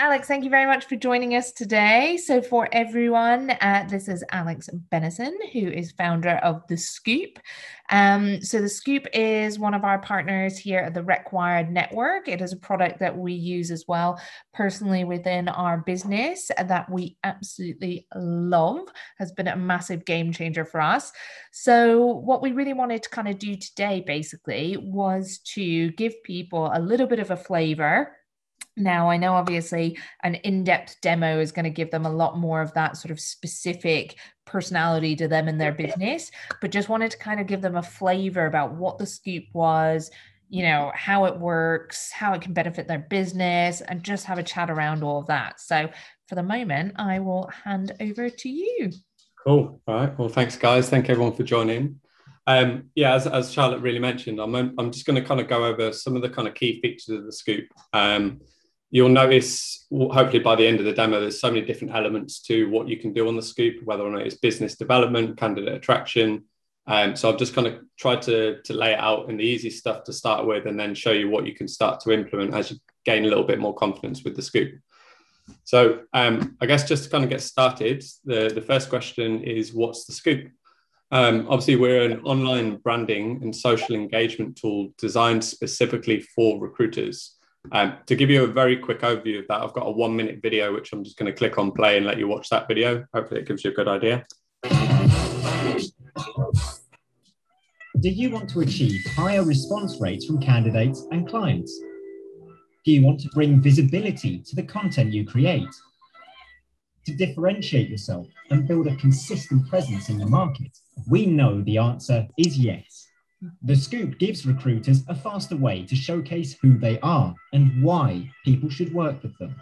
Alex, thank you very much for joining us today. So for everyone, this is Alex Bennison, who is founder of The Scoop. So The Scoop is one of our partners here at the RecWired network. It is a product that we use as well personally within our business that we absolutely love, has been a massive game changer for us. So what we really wanted to kind of do today basically was to give people a little bit of a flavor. Now, I know obviously an in-depth demo is going to give them a lot more of that sort of specific personality to them and their business, but just wanted to kind of give them a flavor about what the Scoop was, you know, how it works, how it can benefit their business, and just have a chat around all of that. So for the moment, I will hand over to you. Cool. All right. Well, thanks, guys. Thank everyone for joining. As Charlotte really mentioned, I'm just going to kind of go over some of the kind of key features of the Scoop. You'll notice, hopefully by the end of the demo, there's so many different elements to what you can do on the Scoop, whether or not it's business development, candidate attraction. So I've just kind of tried to lay it out in the easy stuff to start with, and then show you what you can start to implement as you gain a little bit more confidence with the Scoop. So I guess just to kind of get started, the first question is, what's the Scoop? Obviously, we're an online branding and social engagement tool designed specifically for recruiters. To give you a very quick overview of that, I've got a 1-minute video, which I'm just going to click on play and let you watch that video. Hopefully it gives you a good idea. Do you want to achieve higher response rates from candidates and clients? Do you want to bring visibility to the content you create? To differentiate yourself and build a consistent presence in the market? We know the answer is yes. The Scoop gives recruiters a faster way to showcase who they are and why people should work with them.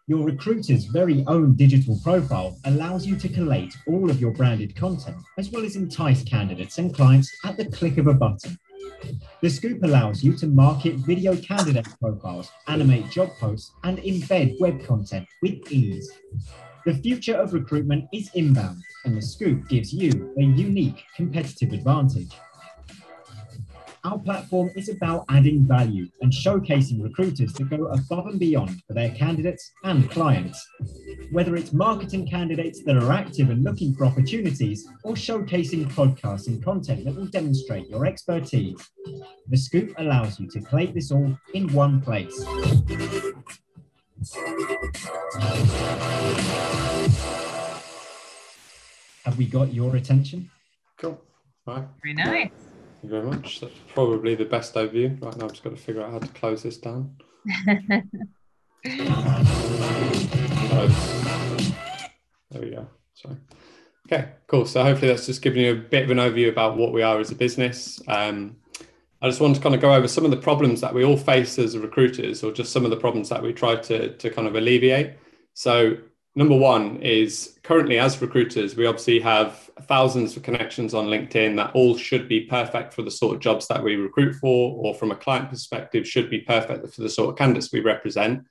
Your recruiter's very own digital profile allows you to collate all of your branded content, as well as entice candidates and clients at the click of a button. The Scoop allows you to market video candidate profiles, animate job posts, and embed web content with ease. The future of recruitment is inbound, and the Scoop gives you a unique competitive advantage. Our platform is about adding value and showcasing recruiters that go above and beyond for their candidates and clients. Whether it's marketing candidates that are active and looking for opportunities, or showcasing podcasts and content that will demonstrate your expertise, the Scoop allows you to collate this all in one place. Have we got your attention? Cool. All right. Very nice. Thank you very much. That's probably the best overview. Right now, I've just got to figure out how to close this down. There we go. Sorry. Okay, cool. So hopefully that's just giving you a bit of an overview about what we are as a business. I just want to kind of go over some of the problems that we all face as recruiters, or just some of the problems that we try to kind of alleviate. So number one is, currently as recruiters, we obviously have thousands of connections on LinkedIn that all should be perfect for the sort of jobs that we recruit for, or from a client perspective, should be perfect for the sort of candidates we represent.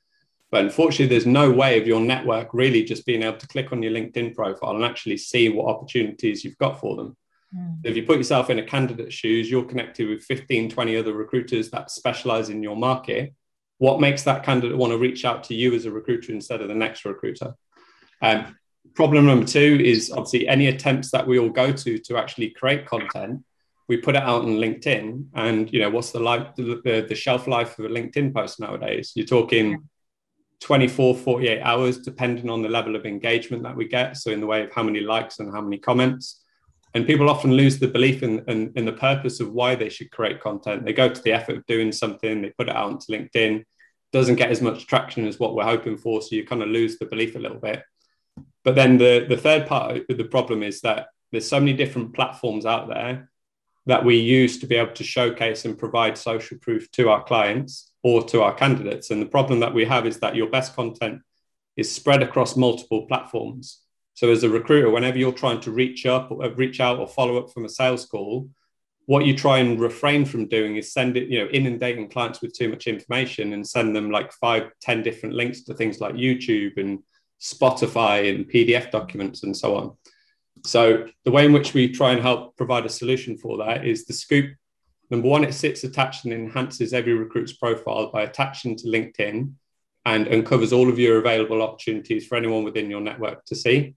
But unfortunately, there's no way of your network really just being able to click on your LinkedIn profile and actually see what opportunities you've got for them. If you put yourself in a candidate's shoes, you're connected with 15, 20 other recruiters that specialize in your market. What makes that candidate want to reach out to you as a recruiter instead of the next recruiter? Problem number two is obviously any attempts that we all go to actually create content, we put it out on LinkedIn, and you know, what's the shelf life of a LinkedIn post nowadays? You're talking 24, 48 hours, depending on the level of engagement that we get. So in the way of how many likes and how many comments. And people often lose the belief in the purpose of why they should create content. They go to the effort of doing something, they put it out onto LinkedIn, doesn't get as much traction as what we're hoping for. So you kind of lose the belief a little bit. But then the third part of the problem is that there's so many different platforms out there that we use to be able to showcase and provide social proof to our clients or to our candidates. And the problem that we have is that your best content is spread across multiple platforms. So as a recruiter, whenever you're trying to reach out or follow up from a sales call, what you try and refrain from doing is inundating clients with too much information and send them like 5, 10 different links to things like YouTube and Spotify and PDF documents and so on. So the way in which we try and help provide a solution for that is the Scoop. Number one, it sits attached and enhances every recruit's profile by attaching to LinkedIn and uncovers all of your available opportunities for anyone within your network to see.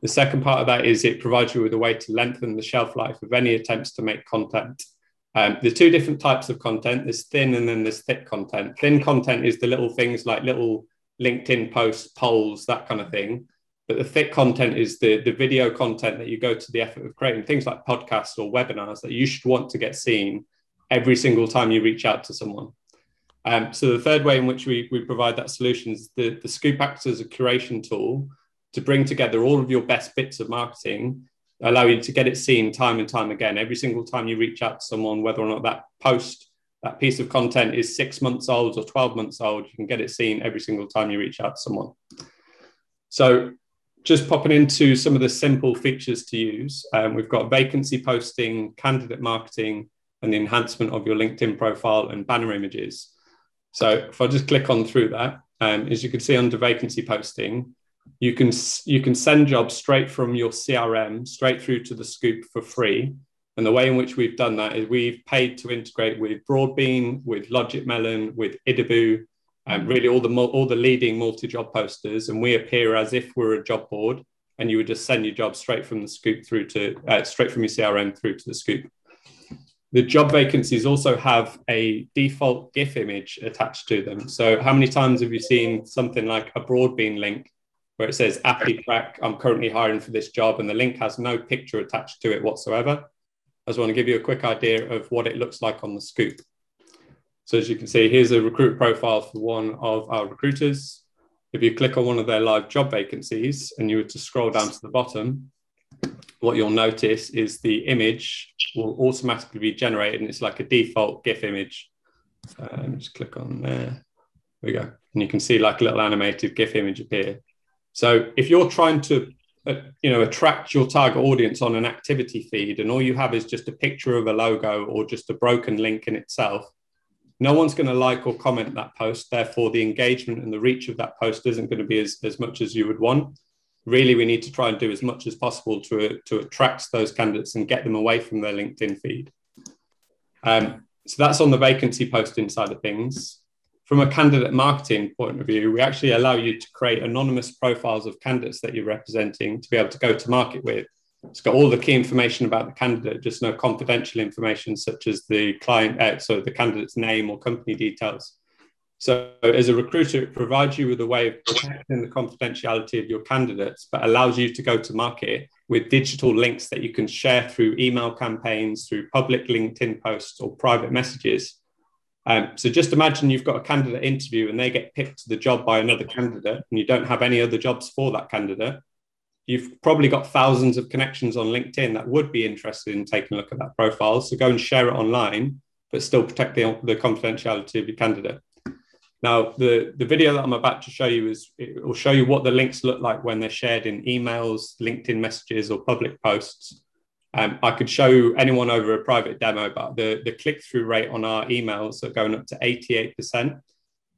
The second part of that is it provides you with a way to lengthen the shelf life of any attempts to make content. There's two different types of content. There's thin and then there's thick content. Thin content is the little things like little LinkedIn posts, polls, that kind of thing. But the thick content is the video content that you go to the effort of creating, things like podcasts or webinars that you should want to get seen every single time you reach out to someone. So the third way in which we provide that solution is the Scoop acts as a curation tool to bring together all of your best bits of marketing, allow you to get it seen time and time again. Every single time you reach out to someone, whether or not that post, that piece of content is 6 months old or 12 months old, you can get it seen every single time you reach out to someone. So just popping into some of the simple features to use, we've got vacancy posting, candidate marketing, and the enhancement of your LinkedIn profile and banner images. So if I just click on through that, as you can see under vacancy posting, you can send jobs straight from your CRM straight through to the Scoop for free. And the way in which we've done that is we've paid to integrate with Broadbean, with Logic Melon, with Idaboo, and really all the leading multi-job posters. And we appear as if we're a job board, and you would just send your jobs straight from the Scoop through to straight from your CRM through to the Scoop. The job vacancies also have a default GIF image attached to them. So how many times have you seen something like a Broadbean link where it says, "Appy track, I'm currently hiring for this job," and the link has no picture attached to it whatsoever? I just want to give you a quick idea of what it looks like on the Scoop. So as you can see, here's a recruit profile for one of our recruiters. If you click on one of their live job vacancies and you were to scroll down to the bottom, what you'll notice is the image will automatically be generated, and it's like a default GIF image. Just click on there. There we go. And you can see like a little animated GIF image appear. So if you're trying to attract your target audience on an activity feed, and all you have is just a picture of a logo or just a broken link in itself, no one's going to like or comment that post. Therefore, the engagement and the reach of that post isn't going to be as much as you would want. Really, we need to try and do as much as possible to attract those candidates and get them away from their LinkedIn feed. So that's on the vacancy posting side of things. From a candidate marketing point of view, we actually allow you to create anonymous profiles of candidates that you're representing to be able to go to market with. It's got all the key information about the candidate, just no confidential information such as the the candidate's name or company details. So as a recruiter, it provides you with a way of protecting the confidentiality of your candidates, but allows you to go to market with digital links that you can share through email campaigns, through public LinkedIn posts or private messages. So just imagine you've got a candidate interview and they get picked to the job by another candidate, and you don't have any other jobs for that candidate. You've probably got thousands of connections on LinkedIn that would be interested in taking a look at that profile. So go and share it online, but still protect the confidentiality of your candidate. Now, the video that I'm about to show you it will show you what the links look like when they're shared in emails, LinkedIn messages, or public posts. I could show anyone over a private demo, but the click-through rate on our emails are going up to 88%.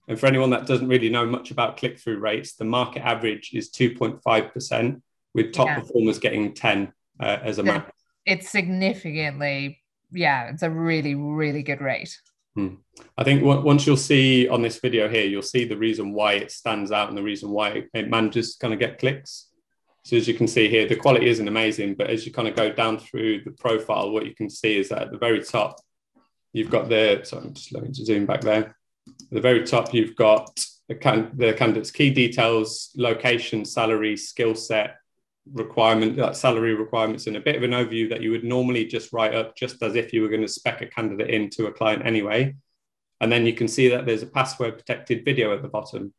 And for anyone that doesn't really know much about click-through rates, the market average is 2.5%, with top performers getting 10 as a max. It's significantly, it's a really, really good rate. I think once you'll see on this video here, you'll see the reason why it stands out and the reason why it manages to kind of get clicks. So as you can see here, the quality isn't amazing, but as you kind of go down through the profile, what you can see is that at the very top, you've got let me zoom back there. At the very top, you've got the candidate's key details, location, salary, skill set, salary requirements, and a bit of an overview that you would normally just write up just as if you were going to spec a candidate into a client anyway. And then you can see that there's a password protected video at the bottom.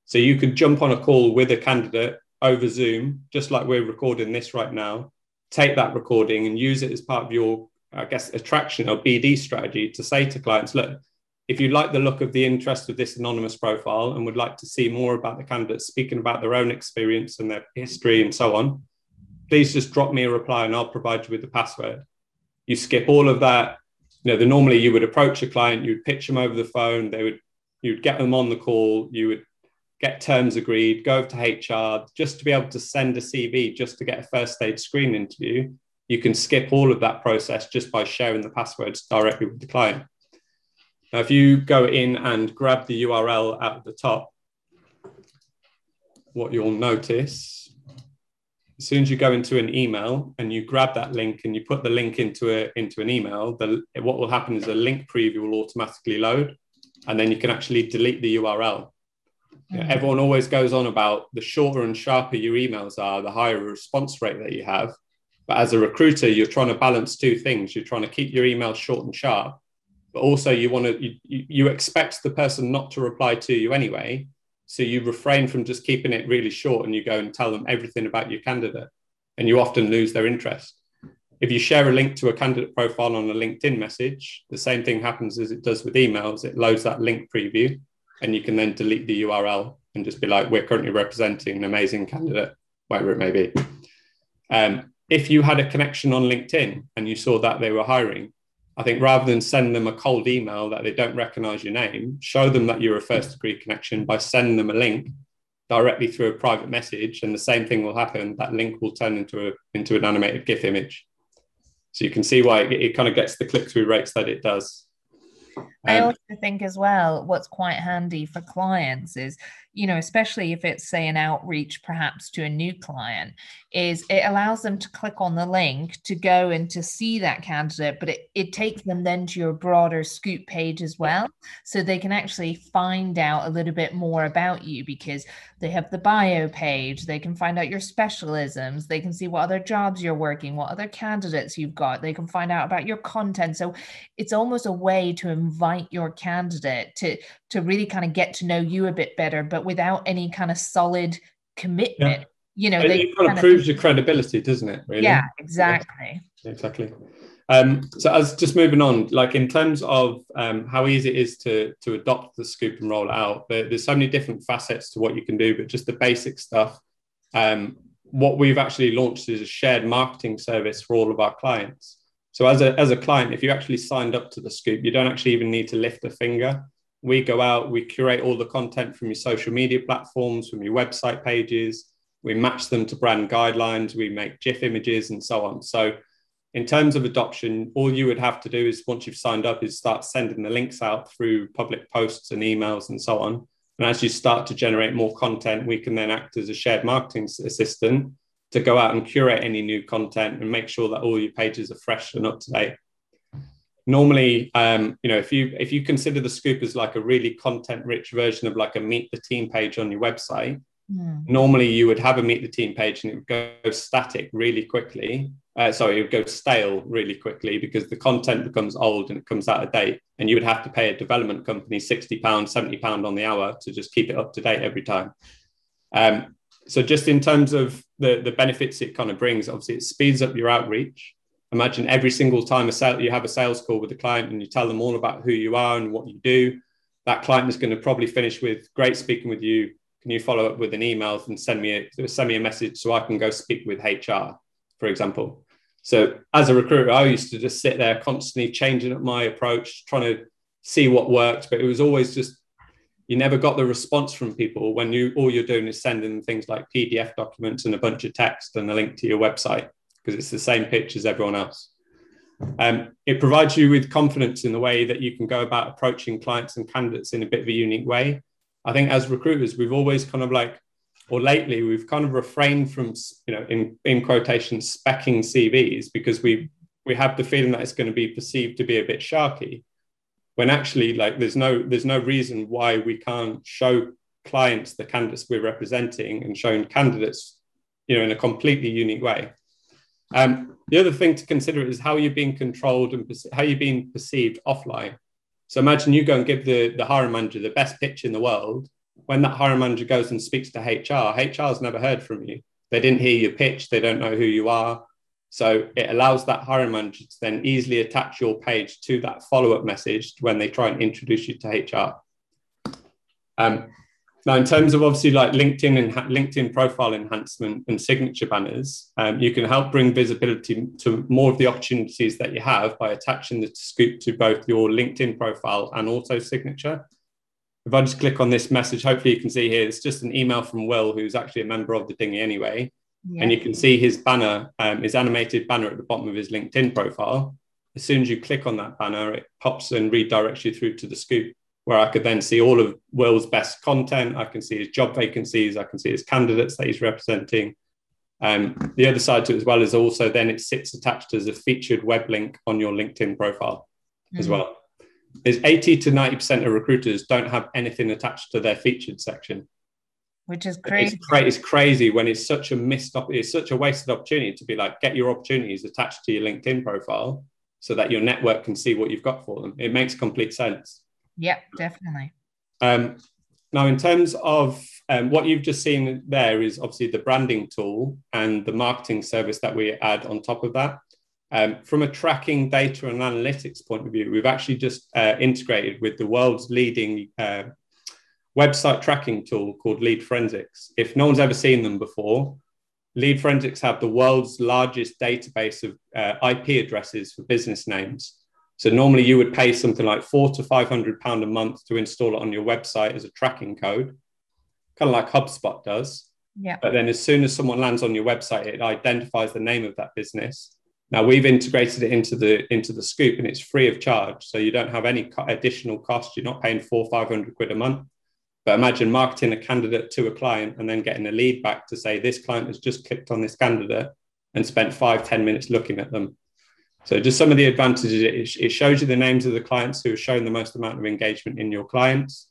So you could jump on a call with a candidate over Zoom, just like we're recording this right now, take that recording and use it as part of your, attraction or BD strategy to say to clients, look, if you like the look of the interest of this anonymous profile and would like to see more about the candidates speaking about their own experience and their history and so on, please just drop me a reply and I'll provide you with the password. You skip all of that. Normally you would approach a client, you'd pitch them over the phone, you'd get them on the call, you would get terms agreed, go over to HR, just to be able to send a CV, just to get a first stage screen interview. You can skip all of that process just by sharing the passwords directly with the client. Now, if you go in and grab the URL out of the top, what you'll notice, as soon as you go into an email and you grab that link and you put the link into an email, what will happen is a link preview will automatically load, and then you can actually delete the URL. You know, everyone always goes on about the shorter and sharper your emails are, the higher response rate that you have. But as a recruiter, you're trying to balance two things. You're trying to keep your email short and sharp, but also you expect the person not to reply to you anyway. So you refrain from just keeping it really short and you go and tell them everything about your candidate, and you often lose their interest. If you share a link to a candidate profile on a LinkedIn message, the same thing happens as it does with emails. It loads that link preview, and you can then delete the URL and just be like, we're currently representing an amazing candidate, whatever it may be. If you had a connection on LinkedIn and you saw that they were hiring, I think rather than send them a cold email that they don't recognize your name, show them that you're a first degree connection by sending them a link directly through a private message, and the same thing will happen. That link will turn into an animated GIF image. So you can see why it kind of gets the click-through rates that it does. I also think as well, what's quite handy for clients is, especially if it's, say, an outreach perhaps to a new client, is it allows them to click on the link to go and to see that candidate, but it takes them then to your broader Scoop page as well. So they can actually find out a little bit more about you, because they have the bio page, they can find out your specialisms, they can see what other jobs you're working, what other candidates you've got, they can find out about your content. So it's almost a way to invite your candidate to really kind of get to know you a bit better, but without any kind of solid commitment. It kind of proves your credibility, doesn't it? Really? Yeah, exactly. Yeah, exactly. So as just moving on, like in terms of how easy it is to adopt the Scoop and roll it out, there's so many different facets to what you can do, but just the basic stuff. What we've actually launched is a shared marketing service for all of our clients. So as a client, if you actually signed up to the Scoop, you don't actually even need to lift a finger. We go out, we curate all the content from your social media platforms, from your website pages. We match them to brand guidelines. We make GIF images and so on. So in terms of adoption, all you would have to do is, once you've signed up, is start sending the links out through public posts and emails and so on. And as you start to generate more content, we can then act as a shared marketing assistant to go out and curate any new content and make sure that all your pages are fresh and up to date. Normally, if you consider the Scoop as like a really content-rich version of like a Meet the Team page on your website, normally you would have a Meet the Team page and it would go static really quickly. It would go stale really quickly because the content becomes old and it comes out of date. And you would have to pay a development company £60, £70 on the hour to just keep it up to date every time. So just in terms of the benefits it kind of brings, obviously it speeds up your outreach. Imagine every single time you have a sales call with a client and you tell them all about who you are and what you do, that client is going to probably finish with, great speaking with you. Can you follow up with an email and send me a message so I can go speak with HR, for example. So as a recruiter, I used to just sit there constantly changing up my approach, trying to see what worked, but it was always just, you never got the response from people when all you're doing is sending them things like PDF documents and a bunch of text and a link to your website, because it's the same pitch as everyone else. It provides you with confidence in the way that you can go about approaching clients and candidates in a bit of a unique way. I think as recruiters, we've always kind of lately, we've kind of refrained from, in quotations, speccing CVs, because we have the feeling that it's going to be perceived to be a bit sharky, when actually there's no reason why we can't show clients the candidates we're representing and showing candidates, in a completely unique way. The other thing to consider is how you're being controlled and how you're being perceived offline. So imagine you go and give the hiring manager the best pitch in the world. When that hiring manager goes and speaks to HR's never heard from you. They didn't hear your pitch. They don't know who you are. So it allows that hiring manager to then easily attach your page to that follow-up message when they try and introduce you to HR. Now, in terms of obviously LinkedIn profile enhancement and signature banners, you can help bring visibility to more of the opportunities that you have by attaching the Scoop to both your LinkedIn profile and also signature. If I just click on this message, hopefully you can see here, it's just an email from Will, who's actually a member of the Dinghy anyway. Yeah. And you can see his banner, his animated banner at the bottom of his LinkedIn profile. As soon as you click on that banner, it pops and redirects you through to the Scoop. where I could then see all of Will's best content. I can see his job vacancies. I can see his candidates that he's representing. The other side to it as well is also then it sits attached as a featured web link on your LinkedIn profile as well. There's 80 to 90% of recruiters don't have anything attached to their featured section. Which is crazy. It's crazy when it's such a it's such a wasted opportunity to be like, get your opportunities attached to your LinkedIn profile so that your network can see what you've got for them. It makes complete sense. Yeah, definitely. Now, in terms of what you've just seen there is obviously the branding tool and the marketing service that we add on top of that. From a tracking data and analytics point of view, we've actually just integrated with the world's leading website tracking tool called Lead Forensics. If no one's ever seen them before, Lead Forensics have the world's largest database of IP addresses for business names. So normally you would pay something like £400 to £500 a month to install it on your website as a tracking code, kind of like HubSpot does. Yeah. But then as soon as someone lands on your website, it identifies the name of that business. Now we've integrated it into the Scoop, and it's free of charge. So you don't have any additional cost. You're not paying £400 or £500 a month. But imagine marketing a candidate to a client and then getting a lead back to say, this client has just clicked on this candidate and spent 5-10 minutes looking at them. So just some of the advantages, it shows you the names of the clients who have shown the most amount of engagement in your clients.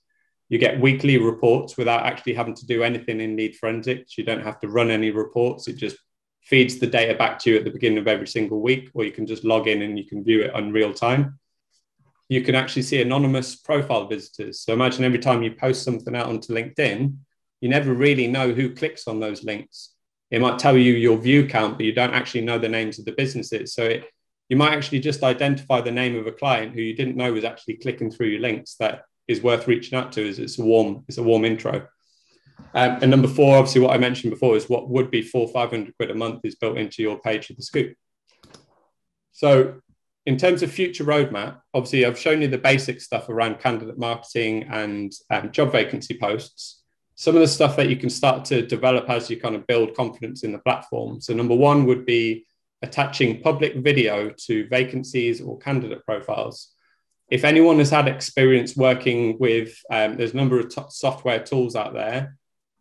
You get weekly reports without actually having to do anything in Lead Forensics. You don't have to run any reports. It just feeds the data back to you at the beginning of every single week, or you can just log in and you can view it in real time. You can actually see anonymous profile visitors. So imagine every time you post something out onto LinkedIn, you never really know who clicks on those links. It might tell you your view count, but you don't actually know the names of the businesses. So you might actually just identify the name of a client who you didn't know was actually clicking through your links that is worth reaching out to. As it's a warm intro. And number 4, obviously what I mentioned before is what would be £400 or £500 a month is built into your page of the Scoop. So in terms of future roadmap, obviously I've shown you the basic stuff around candidate marketing and job vacancy posts. Some of the stuff that you can start to develop as you kind of build confidence in the platform. So number 1 would be attaching public video to vacancies or candidate profiles. If anyone has had experience working with, there's a number of software tools out there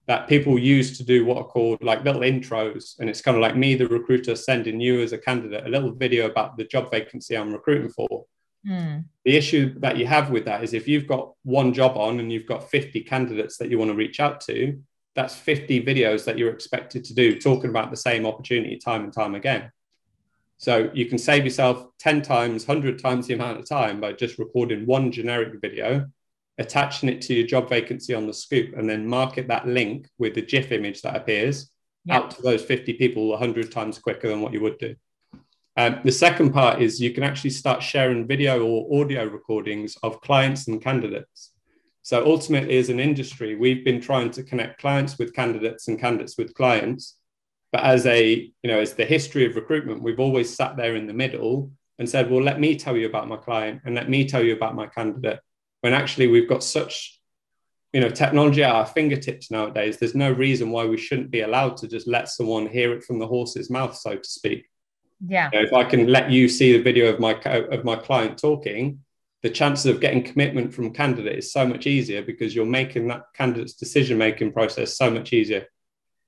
that people use to do what are called like little intros. And it's kind of like me, the recruiter, sending you as a candidate a little video about the job vacancy I'm recruiting for. The issue that you have with that is if you've got one job on and you've got 50 candidates that you want to reach out to, that's 50 videos that you're expected to do talking about the same opportunity time and time again. So you can save yourself 10 times, 100 times the amount of time by just recording one generic video, attaching it to your job vacancy on the Scoop, and then market that link with the GIF image that appears out to those 50 people 100 times quicker than what you would do. The second part is you can actually start sharing video or audio recordings of clients and candidates. So ultimately, as an industry, we've been trying to connect clients with candidates and candidates with clients. But as the history of recruitment, we've always sat there in the middle and said, well, let me tell you about my client and let me tell you about my candidate. When actually we've got such, technology at our fingertips nowadays, there's no reason why we shouldn't be allowed to just let someone hear it from the horse's mouth, so to speak. Yeah. If I can let you see the video of my client talking, the chances of getting commitment from candidate is so much easier because you're making that candidate's decision-making process so much easier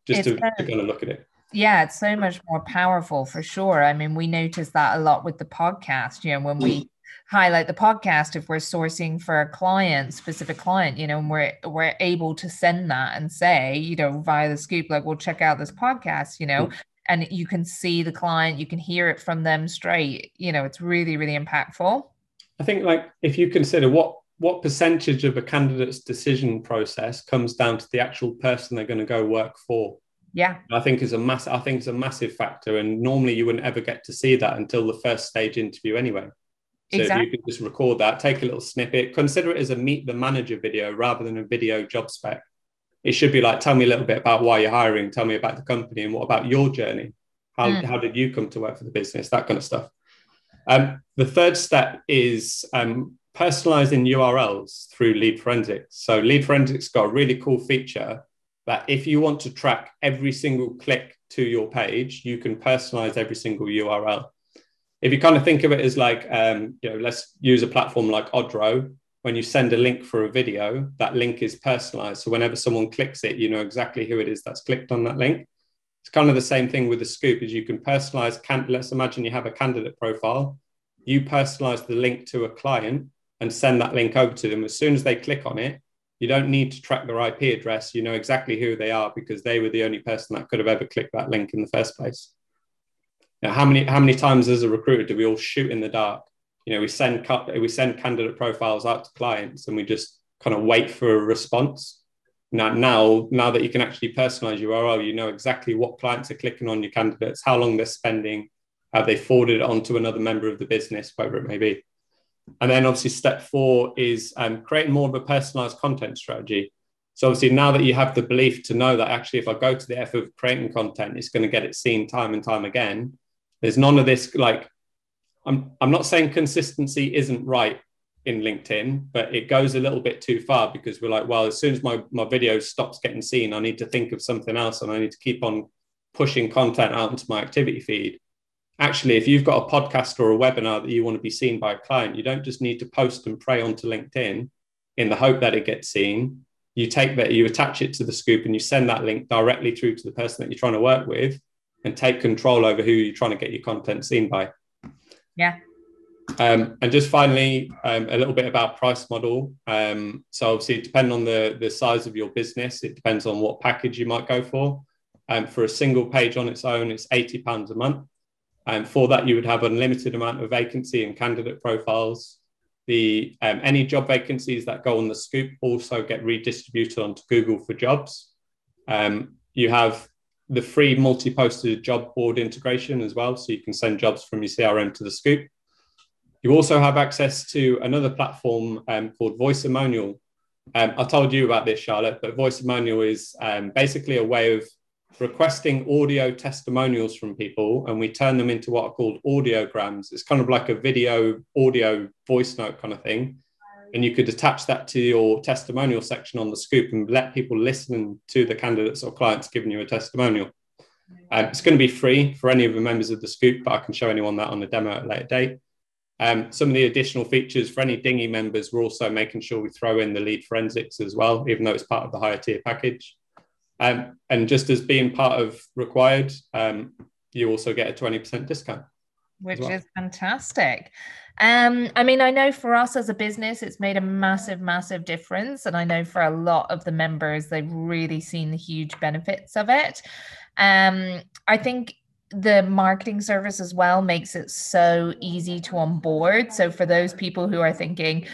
just to kind of look at it. Yeah, it's so much more powerful for sure. I mean, we notice that a lot with the podcast, when we highlight the podcast, if we're sourcing for a client, specific client, and we're able to send that and say, via the Scoop, like, well, check out this podcast, and you can see the client, you can hear it from them straight, it's really, really impactful. I think like if you consider what percentage of a candidate's decision process comes down to the actual person they're going to go work for. Yeah, I think it's a massive factor, and normally you wouldn't ever get to see that until the first stage interview anyway. So If you could just record that, take a little snippet, consider it as a meet the manager video rather than a video job spec. It should be like, tell me a little bit about why you're hiring, tell me about the company, and what about your journey? How did you come to work for the business? That kind of stuff. The third step is personalizing URLs through Lead Forensics. So Lead Forensics got a really cool feature that if you want to track every single click to your page, you can personalize every single URL. If you kind of think of it as like, let's use a platform like Odro. when you send a link for a video, that link is personalized. So whenever someone clicks it, you know exactly who it is that's clicked on that link. It's kind of the same thing with the Scoop, is you can personalize, let's imagine you have a candidate profile, you personalize the link to a client and send that link over to them. As soon as they click on it, you don't need to track their IP address. You know exactly who they are because they were the only person that could have ever clicked that link in the first place. Now, how many times as a recruiter do we all shoot in the dark? You know, we send candidate profiles out to clients and we just kind of wait for a response. Now that you can actually personalize your URL, you know exactly what clients are clicking on your candidates, how long they're spending, have they forwarded it on to another member of the business, whatever it may be. And then obviously step 4 is creating more of a personalized content strategy. So obviously now that you have the belief to know that actually if I go to the effort of creating content, it's going to get it seen time and time again. There's none of this, like, I'm not saying consistency isn't right in LinkedIn, but it goes a little bit too far because we're like, well, as soon as my video stops getting seen, I need to think of something else and I need to keep on pushing content out into my activity feed. Actually, if you've got a podcast or a webinar that you want to be seen by a client, you don't just need to post and pray onto LinkedIn in the hope that it gets seen. You take that, you attach it to the Scoop and you send that link directly through to the person that you're trying to work with and take control over who you're trying to get your content seen by. Yeah. And just finally, a little bit about price model. So obviously, depending on the size of your business, it depends on what package you might go for. For a single page on its own, it's £80 a month. And for that, you would have unlimited amount of vacancy and candidate profiles. Any job vacancies that go on the Scoop also get redistributed onto Google for Jobs. You have the free multi-posted job board integration as well, so you can send jobs from your CRM to the Scoop. You also have access to another platform called Voicemonial. I told you about this, Charlotte, but Voicemonial is basically a way of requesting audio testimonials from people, and we turn them into what are called audiograms. It's kind of like a video, audio, voice note kind of thing. And you could attach that to your testimonial section on the Scoop and let people listen to the candidates or clients giving you a testimonial. It's going to be free for any of the members of the Scoop, but I can show anyone that on the demo at a later date. Some of the additional features for any Dingy members, we're also making sure we throw in the lead forensics as well, even though it's part of the higher tier package. And just as being part of required, you also get a 20% discount. Which is fantastic. I mean, I know for us as a business, it's made a massive, massive difference. And I know for a lot of the members, they've really seen the huge benefits of it. I think the marketing service as well makes it so easy to onboard. So for those people who are thinking,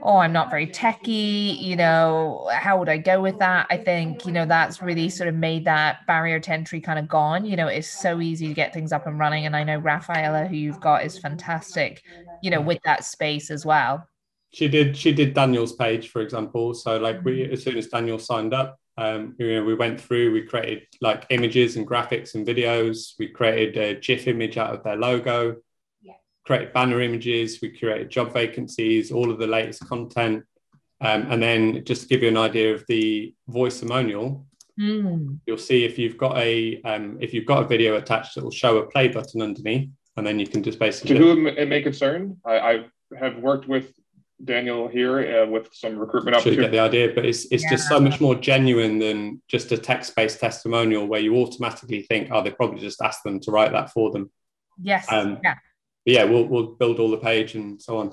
oh, I'm not very techie, you know, how would I go with that? I think, you know, that's really sort of made that barrier to entry kind of gone. You know, it's so easy to get things up and running. And I know Rafaela, who you've got, is fantastic, you know, with that space as well. She did Daniel's page, for example. So like as soon as Daniel signed up, we went through, we created like images and graphics and videos. We created a GIF image out of their logo, created banner images. We created job vacancies, all of the latest content. And then just to give you an idea of the Voicemonial, you'll see if you've got a video attached, it will show a play button underneath, and then you can just basically. To whom it may concern, I have worked with Daniel here with some recruitment opportunities. You get the idea, but it's just so much more genuine than just a text-based testimonial where you automatically think, oh, they probably just asked them to write that for them. Yes. We'll build all the page and so on.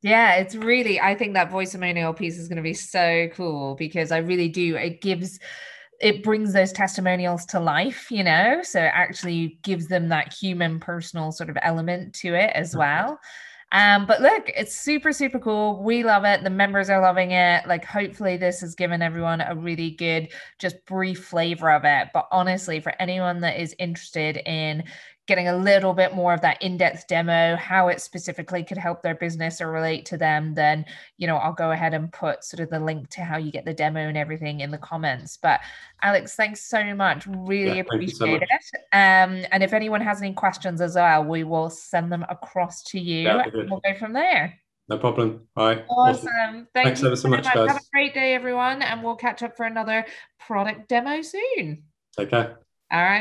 Yeah, it's really, I think that Voicemonial piece is going to be so cool because I really do. It brings those testimonials to life, you know, so it actually gives them that human, personal sort of element to it as well. But look, it's super, super cool. We love it. The members are loving it. Like, hopefully this has given everyone a really good, just brief flavor of it. But honestly, for anyone that is interested in getting a little bit more of that in-depth demo, how it specifically could help their business or relate to them, then, you know, I'll go ahead and put sort of the link to how you get the demo and everything in the comments. But Alex, thanks so much. Really appreciate it. And if anyone has any questions as well, we will send them across to you and we'll go from there. No problem. All right. Awesome. Thanks ever so much, guys. Have a great day, everyone. And we'll catch up for another product demo soon. Take care. All right.